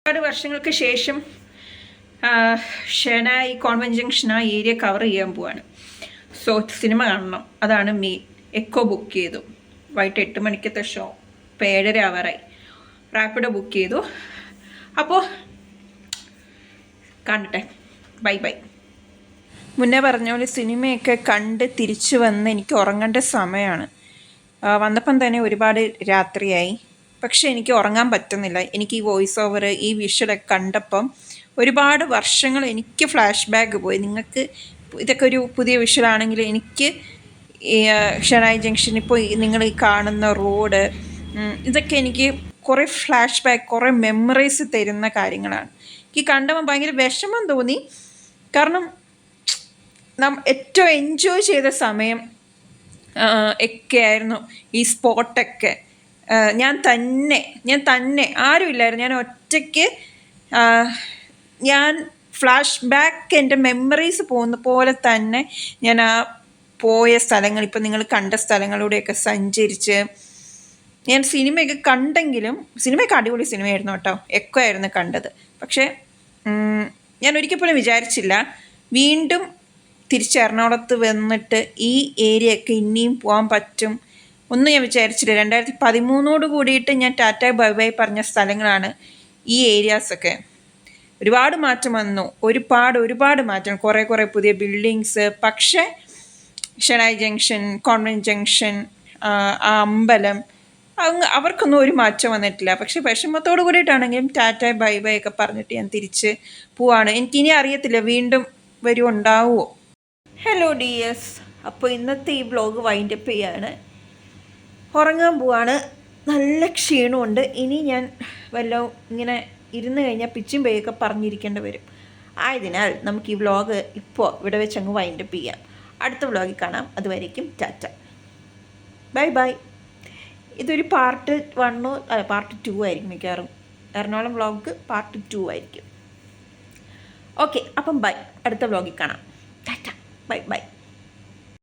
ഒരുപാട് വർഷങ്ങൾക്ക് ശേഷം ഷെനായി കോൺവെന്റ് ജംഗ്ഷൻ ആ ഏരിയ കവർ ചെയ്യാൻ പോവാണ്. സോ സിനിമ കാണണം, അതാണ് മെയിൻ. എക്കോ ബുക്ക് ചെയ്തു, വൈകിട്ട് 8 മണിക്കത്തെ ഷോ. ഇപ്പോൾ 7:30 ആവാറായി. റാപ്പിഡോ ബുക്ക് ചെയ്തു. അപ്പോൾ കാണട്ടെ. Bye bye. മുന്നേ പറഞ്ഞ പോലെ സിനിമയൊക്കെ കണ്ട് തിരിച്ചു വന്ന് എനിക്ക് ഉറങ്ങേണ്ട സമയമാണ്. വന്നപ്പം തന്നെ ഒരുപാട് രാത്രിയായി. പക്ഷേ എനിക്ക് ഉറങ്ങാൻ പറ്റുന്നില്ല. എനിക്ക് ഈ വോയിസ് ഓവർ, ഈ വിഷ്വലൊക്കെ കണ്ടപ്പം ഒരുപാട് വർഷങ്ങൾ എനിക്ക് ഫ്ലാഷ് ബാക്ക് പോയി. നിങ്ങൾക്ക് ഇതൊക്കെ ഒരു പുതിയ വിഷ്വലാണെങ്കിൽ എനിക്ക് ഷെനായി ജംഗ്ഷൻ, ഇപ്പോൾ നിങ്ങൾ ഈ കാണുന്ന റോഡ്, ഇതൊക്കെ എനിക്ക് കുറേ ഫ്ലാഷ് ബാക്ക്, കുറേ മെമ്മറീസ് തരുന്ന കാര്യങ്ങളാണ്. എനിക്ക് കണ്ടപ്പോൾ ഭയങ്കര വിഷമം തോന്നി. കാരണം ഏറ്റവും എൻജോയ് ചെയ്ത സമയം ഒക്കെ ആയിരുന്നു ഈ സ്പോട്ടൊക്കെ. ഞാൻ തന്നെ ആരുമില്ലായിരുന്നു, ഞാൻ ഒറ്റയ്ക്ക്. ഞാൻ ഫ്ലാഷ് ബാക്ക്, എൻ്റെ മെമ്മറീസ് പോകുന്ന പോലെ തന്നെ ഞാൻ ആ പോയ സ്ഥലങ്ങൾ, ഇപ്പം നിങ്ങൾ കണ്ട സ്ഥലങ്ങളിലൂടെയൊക്കെ സഞ്ചരിച്ച് ഞാൻ സിനിമയൊക്കെ കണ്ടെങ്കിലും, സിനിമയൊക്കെ അടിപൊളി സിനിമയായിരുന്നു കേട്ടോ. എക്കോ ആയിരുന്നു കണ്ടത്. പക്ഷേ ഞാൻ ഒരിക്കൽ പോലും വിചാരിച്ചില്ല വീണ്ടും തിരിച്ച് എറണാകുളത്ത് വന്നിട്ട് ഈ ഏരിയയൊക്കെ ഇനിയും പോകാൻ പറ്റും. ഒന്നും ഞാൻ വിചാരിച്ചില്ല. 2013 കൂടിയിട്ട് ഞാൻ ടാറ്റ ബൈ ബൈ പറഞ്ഞ സ്ഥലങ്ങളാണ് ഈ ഏരിയാസൊക്കെ. ഒരുപാട് മാറ്റം വന്നു, ഒരുപാട് മാറ്റം, കുറേ പുതിയ ബിൽഡിങ്സ്. പക്ഷേ ഷെനായി ജംഗ്ഷൻ, കോൺവെന്റ് ജംഗ്ഷൻ, ആ അമ്പലം, അവർക്കൊന്നും ഒരു മാറ്റം വന്നിട്ടില്ല. പക്ഷേ വിഷമത്തോട് കൂടിയിട്ടാണെങ്കിലും ടാറ്റ ബൈ ബൈ ഒക്കെ പറഞ്ഞിട്ട് ഞാൻ തിരിച്ച് പോവാണ്. എനിക്കിനി അറിയത്തില്ല വീണ്ടും ഉണ്ടാവുമോ. ഹലോ ഡിയേഴ്സ്, അപ്പോൾ ഇന്നത്തെ ഈ വ്ലോഗ് വൈൻഡപ്പ് ചെയ്യാണ്. ഉറങ്ങാൻ പോവാണ്. നല്ല ക്ഷീണമുണ്ട്. ഇനി ഞാൻ ഇങ്ങനെ ഇരുന്ന് കഴിഞ്ഞാൽ പിച്ചും പേയൊക്കെ പറഞ്ഞിരിക്കേണ്ടി വരും. ആയതിനാൽ നമുക്ക് ഈ വ്ലോഗ് ഇപ്പോൾ ഇവിടെ വെച്ച് അങ്ങ് വൈൻഡപ്പ് ചെയ്യാം. അടുത്ത വ്ലോഗിൽ കാണാം. അതുവരേക്കും ടാറ്റ, ബൈ ബൈ. ഇതൊരു പാർട്ട് 1 അല്ല പാർട്ട് 2 ആയിരിക്കും മിക്കവാറും. എറണാകുളം വ്ലോഗ് പാർട്ട് 2 ആയിരിക്കും. ഓക്കെ, അപ്പം ബൈ. അടുത്ത വ്ലോഗിൽ കാണാം. Tata, bye bye.